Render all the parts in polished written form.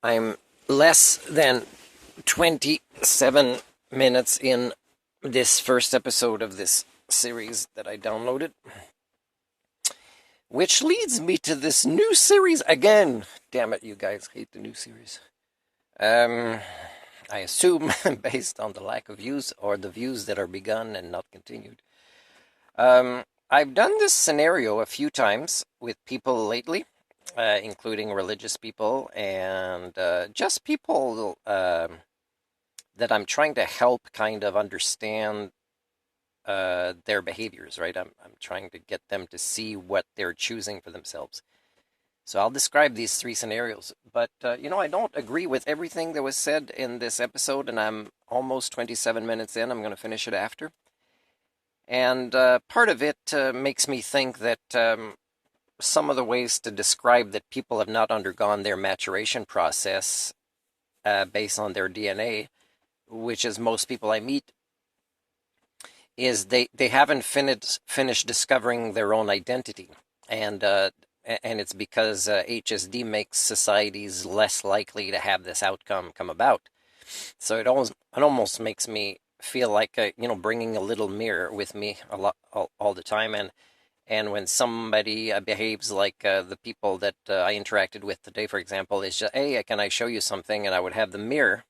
I'm less than 27 minutes in this first episode of this series that I downloaded, which leads me to this new series again. Damn it, you guys hate the new series. I assume based on the lack of views or the views that are begun and not continued. I've done this scenario a few times with people lately, including religious people and just people that I'm trying to help kind of understand their behaviors, right? I'm trying to get them to see what they're choosing for themselves. So I'll describe these three scenarios, but I don't agree with everything that was said in this episode, and I'm almost 27 minutes in. I'm going to finish it after. And part of it makes me think that some of the ways to describe that people have not undergone their maturation process based on their DNA, which is most people I meet, is they haven't finished discovering their own identity. And it's because HSD makes societies less likely to have this outcome come about. So it almost makes me feel like bringing a little mirror with me all the time, and when somebody behaves like the people that I interacted with today, for example, is just, hey, can I show you something? And I would have the mirror,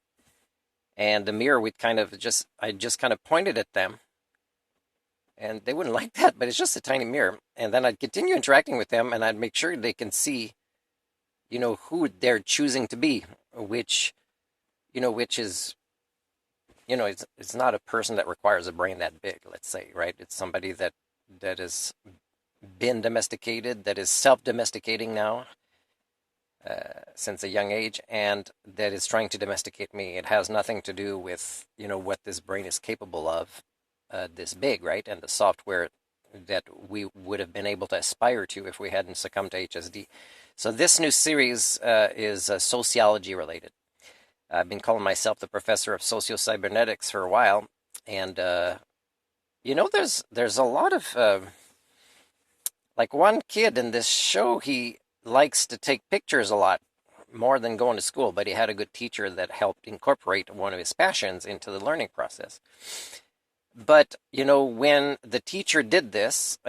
and the mirror would I just kind of pointed at them, and they wouldn't like that, but it's just a tiny mirror. And then I'd continue interacting with them, and I'd make sure they can see, who they're choosing to be, which is, it's not a person that requires a brain that big, let's say, right? It's somebody that has been domesticated, that is self-domesticating now since a young age, and that is trying to domesticate me. It has nothing to do with, what this brain is capable of, this big, right? And the software that we would have been able to aspire to if we hadn't succumbed to HSD. So this new series is sociology related. I've been calling myself the professor of socio-cybernetics for a while, and there's a lot of like one kid in this show, he likes to take pictures a lot more than going to school, but he had a good teacher that helped incorporate one of his passions into the learning process. But when the teacher did this,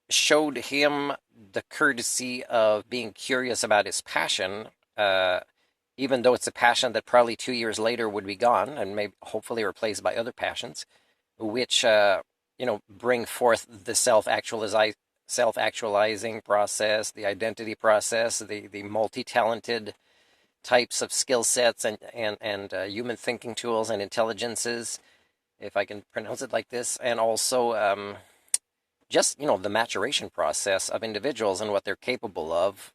showed him the courtesy of being curious about his passion, even though it's a passion that probably 2 years later would be gone and maybe hopefully replaced by other passions, which bring forth the self-actualizing process, the identity process, the multi-talented types of skill sets and human thinking tools and intelligences, if I can pronounce it like this, and also just the maturation process of individuals and what they're capable of,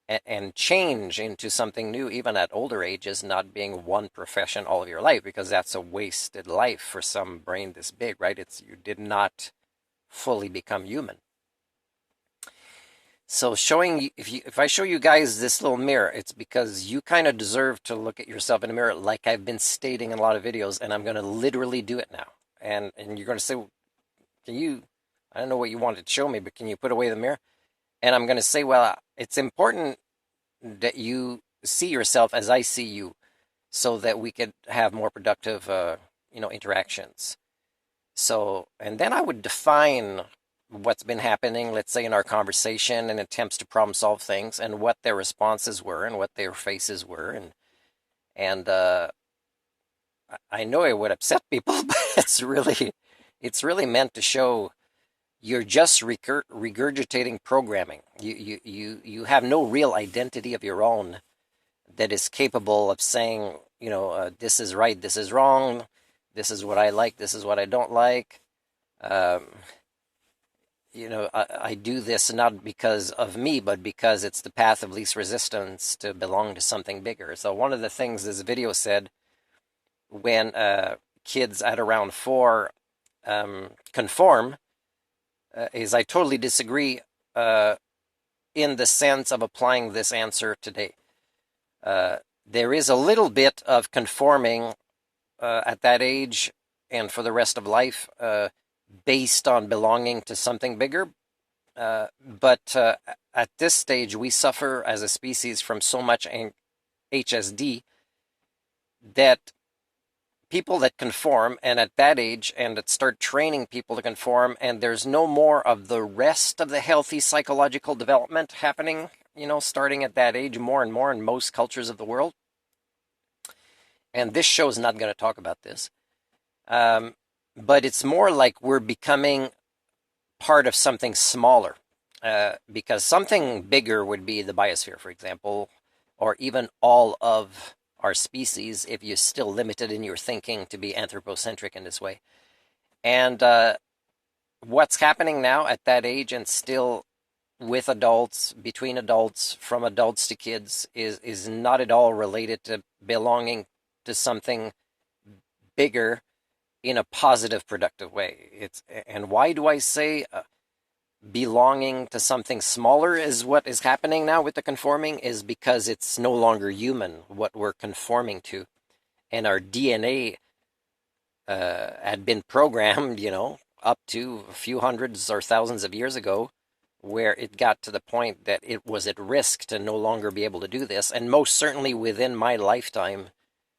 and change into something new, even at older ages, not being one profession all of your life, because that's a wasted life for some brain this big, right? You did not fully become human. So if I show you guys this little mirror, it's because you kind of deserve to look at yourself in a mirror, like I've been stating in a lot of videos, and I'm going to literally do it now. And you're going to say, I don't know what you wanted to show me, but can you put away the mirror? And I'm going to say, well, it's important that you see yourself as I see you, so that we could have more productive, interactions. So, and then I would define what's been happening, let's say in our conversation and attempts to problem solve things, and what their responses were and what their faces were. And I know it would upset people, but it's really meant to show you're just regurgitating programming. You have no real identity of your own that is capable of saying, this is right, this is wrong, this is what I like, this is what I don't like. I do this not because of me, but because it's the path of least resistance to belong to something bigger. So one of the things this video said, when kids at around 4 conform, is I totally disagree in the sense of applying this answer today. There is a little bit of conforming at that age and for the rest of life based on belonging to something bigger. But at this stage, we suffer as a species from so much HSD that people that conform, and at that age, and that start training people to conform, and there's no more of the rest of the healthy psychological development happening, starting at that age more and more in most cultures of the world. And this show is not going to talk about this. But it's more like we're becoming part of something smaller. Because something bigger would be the biosphere, for example, or even all of our species if you're still limited in your thinking to be anthropocentric in this way. And what's happening now at that age and still with adults, between adults, from adults to kids, is not at all related to belonging to something bigger in a positive, productive way. And why do I say belonging to something smaller is what is happening now with the conforming, is because it's no longer human what we're conforming to. And our DNA had been programmed, up to a few hundreds or thousands of years ago, where it got to the point that it was at risk to no longer be able to do this. And most certainly within my lifetime,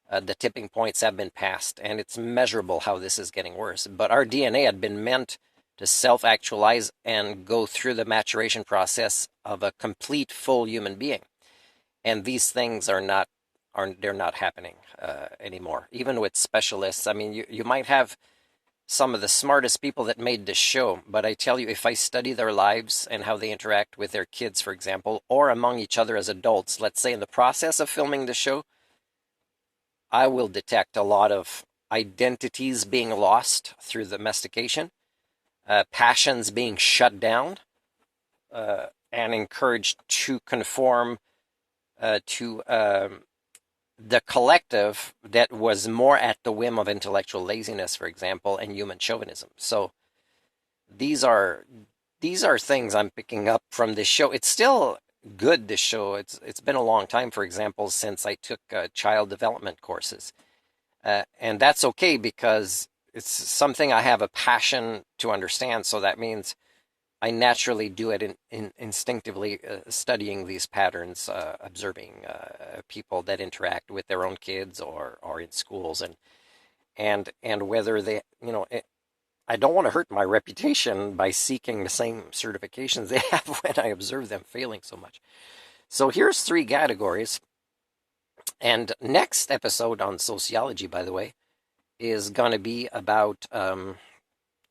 the tipping points have been passed, and it's measurable how this is getting worse. But our DNA had been meant to self-actualize and go through the maturation process of a complete, full human being. And these things they're not happening anymore. Even with specialists, I mean, you might have some of the smartest people that made this show, but I tell you, if I study their lives and how they interact with their kids, for example, or among each other as adults, let's say in the process of filming the show, I will detect a lot of identities being lost through domestication, passions being shut down, and encouraged to conform to the collective that was more at the whim of intellectual laziness, for example, and human chauvinism. So these are things I'm picking up from this show. It's still good, this show. It's been a long time, for example, since I took child development courses. And that's okay because it's something I have a passion to understand. So that means I naturally do it instinctively, studying these patterns, observing people that interact with their own kids or in schools, and whether they, I don't want to hurt my reputation by seeking the same certifications they have when I observe them failing so much. So here's 3 categories. And next episode on sociology, by the way, is going to be about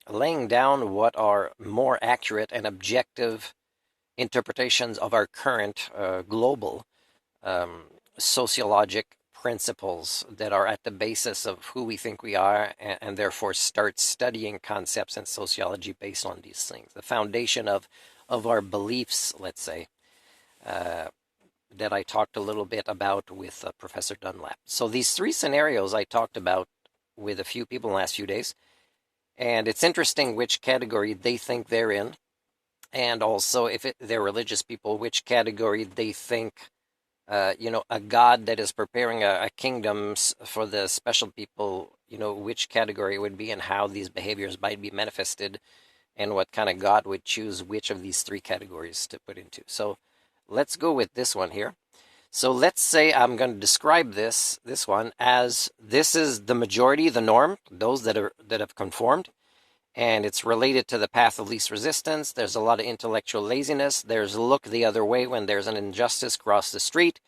laying down what are more accurate and objective interpretations of our current global sociologic principles that are at the basis of who we think we are, and therefore start studying concepts in sociology based on these things. The foundation of our beliefs, let's say, that I talked a little bit about with Professor Dunlap. So these 3 scenarios I talked about with a few people in the last few days, and it's interesting which category they think they're in, and also if they're religious people, which category they think, a God that is preparing a kingdom for the special people, which category it would be and how these behaviors might be manifested, and what kind of God would choose which of these 3 categories to put into. So let's go with this one here. So let's say I'm going to describe this one as this is the majority, the norm, those that have conformed, and it's related to the path of least resistance. There's a lot of intellectual laziness. There's look the other way when there's an injustice cross the street.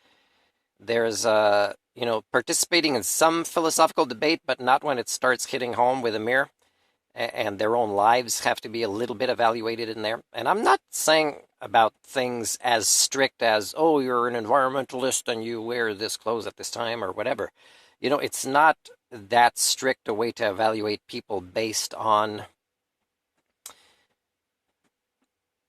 There's participating in some philosophical debate, but not when it starts hitting home with a mirror, and their own lives have to be a little bit evaluated in there. And I'm not saying about things as strict as, oh, you're an environmentalist and you wear this clothes at this time or whatever. It's not that strict a way to evaluate people based on,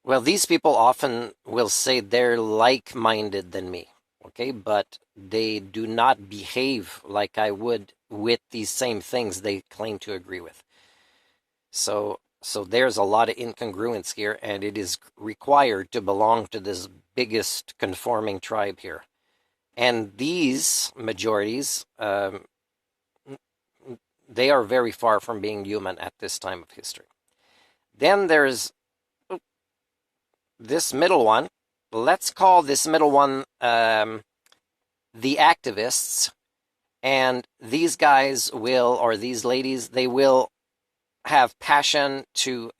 well, these people often will say they're like-minded than me, okay? But they do not behave like I would with these same things they claim to agree with. So there's a lot of incongruence here, and it is required to belong to this biggest conforming tribe here. And these majorities, they are very far from being human at this time of history. Then there's this middle one, let's call this middle one the activists. And these guys will, or these ladies, they will have passion to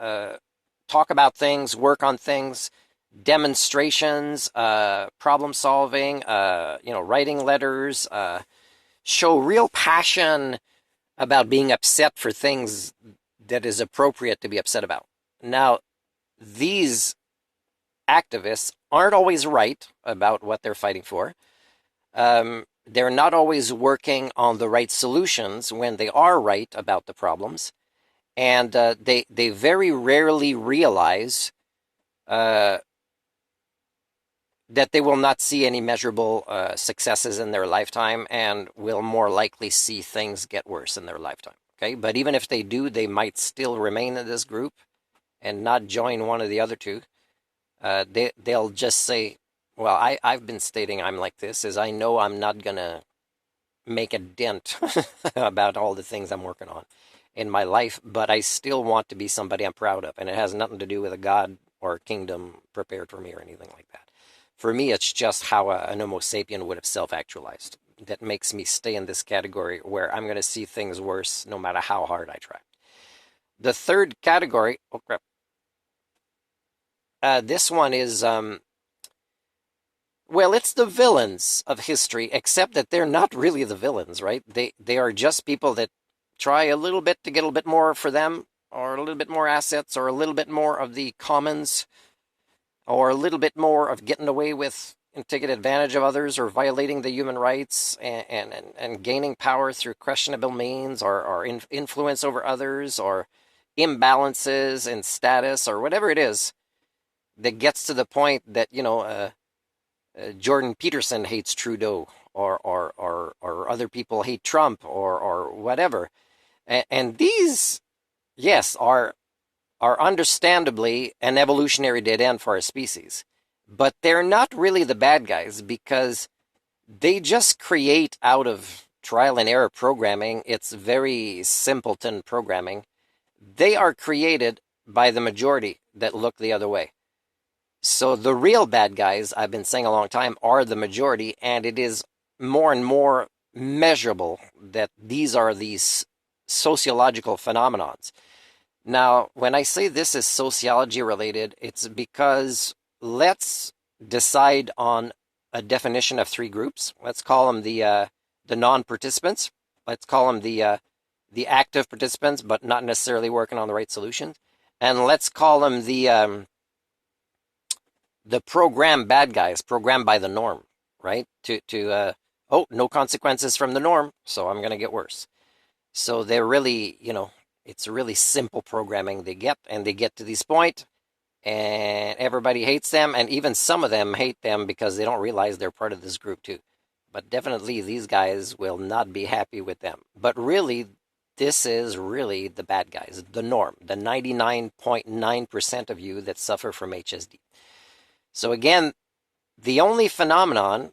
talk about things, work on things, demonstrations, problem solving, writing letters, show real passion about being upset for things that is appropriate to be upset about. Now, these activists aren't always right about what they're fighting for. They're not always working on the right solutions when they are right about the problems. And they very rarely realize that they will not see any measurable successes in their lifetime and will more likely see things get worse in their lifetime. Okay, but even if they do, they might still remain in this group and not join one of the other two. They'll just say, well, I've been stating I'm like this, is I know I'm not going to make a dent about all the things I'm working on in my life, but I still want to be somebody I'm proud of. And it has nothing to do with a God or a kingdom prepared for me or anything like that. For me, it's just how an Homo sapien would have self-actualized that makes me stay in this category where I'm going to see things worse no matter how hard I try. The third category, oh crap, this one is, well, it's the villains of history, except that they're not really the villains, right? They are just people that try a little bit to get a little bit more for them, or a little bit more assets, or a little bit more of the commons, or a little bit more of getting away with and taking advantage of others, or violating the human rights, and gaining power through questionable means, or influence over others, or imbalances in status, or whatever it is that gets to the point that, Jordan Peterson hates Trudeau, or other people hate Trump, or whatever. And these, yes, are understandably an evolutionary dead end for our species. But they're not really the bad guys, because they just create out of trial and error programming. It's very simpleton programming. They are created by the majority that look the other way. So the real bad guys, I've been saying a long time, are the majority, and it is more and more measurable that these are these sociological phenomenons. Now, when I say this is sociology related, it's because let's decide on a definition of three groups. Let's call them the non-participants. Let's call them the active participants, but not necessarily working on the right solutions. And let's call them the program bad guys, programmed by the norm, right? No consequences from the norm, so I'm going to get worse. So they're really, it's really simple programming they get, and they get to this point, and everybody hates them, and even some of them hate them because they don't realize they're part of this group too. But definitely these guys will not be happy with them. But really, this is really the bad guys, the norm, the 99.9% of you that suffer from HSD. So again, the only phenomenon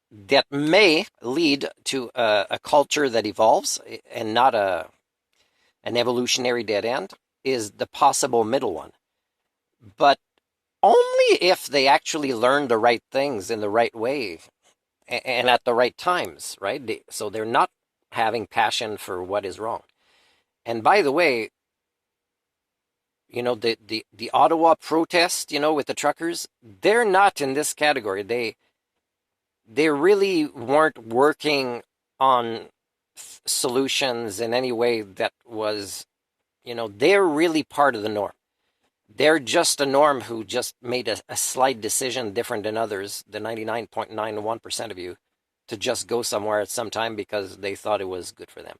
that may lead to a culture that evolves and not an evolutionary dead end is the possible middle one. But only if they actually learn the right things in the right way and at the right times, right? So they're not having passion for what is wrong. And by the way, the Ottawa protest, with the truckers, they're not in this category. They really weren't working on solutions in any way that was, they're really part of the norm. They're just a norm who just made a slight decision different than others, the 99.91% of you, to just go somewhere at some time because they thought it was good for them.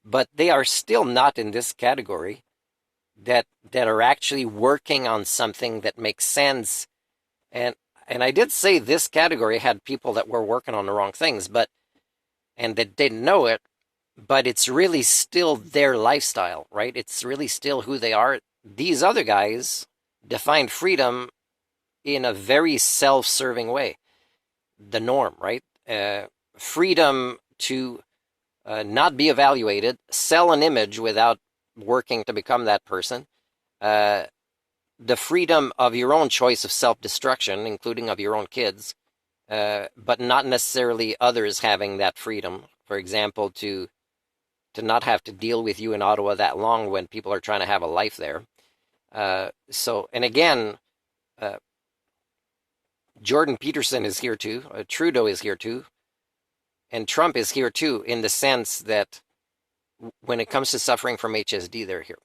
But they are still not in this category that are actually working on something that makes sense. And I did say this category had people that were working on the wrong things, and that didn't know it, but it's really still their lifestyle, right? It's really still who they are. These other guys define freedom in a very self-serving way. The norm, right? Freedom to not be evaluated, sell an image without working to become that person, the freedom of your own choice of self-destruction, including of your own kids, but not necessarily others having that freedom. For example, to not have to deal with you in Ottawa that long when people are trying to have a life there. And again, uh, Jordan Peterson is here too, Trudeau is here too, and Trump is here too, in the sense that when it comes to suffering from HSD, they're here.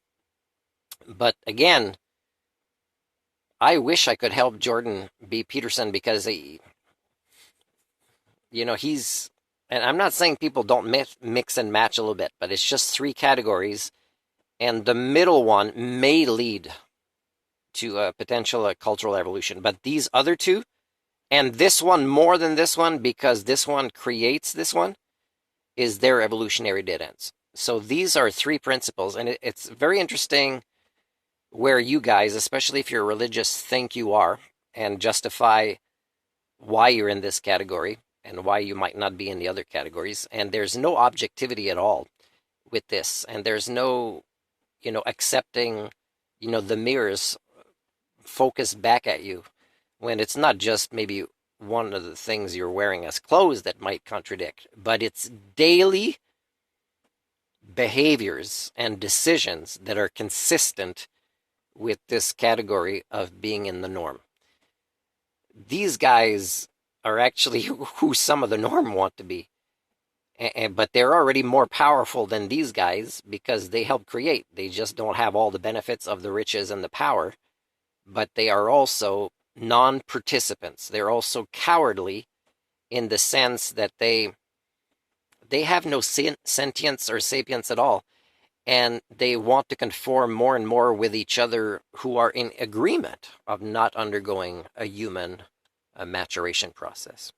But again, I wish I could help Jordan B. Peterson because he's, and I'm not saying people don't mix and match a little bit, but it's just three categories, and the middle one may lead to a potential cultural evolution. But these other two, and this one more than this one, because this one creates this one, is their evolutionary dead ends. So these are three principles, and it's very interesting where you guys, especially if you're religious, think you are, and justify why you're in this category and why you might not be in the other categories. And there's no objectivity at all with this, and there's no, accepting, the mirrors focus back at you when it's not just maybe one of the things you're wearing as clothes that might contradict, but it's daily behaviors and decisions that are consistent with this category of being in the norm. These guys are actually who some of the norm want to be. But they're already more powerful than these guys because they help create. They just don't have all the benefits of the riches and the power, but they are also non-participants. They're also cowardly in the sense that they have no sentience or sapience at all, and they want to conform more and more with each other who are in agreement of not undergoing a human maturation process.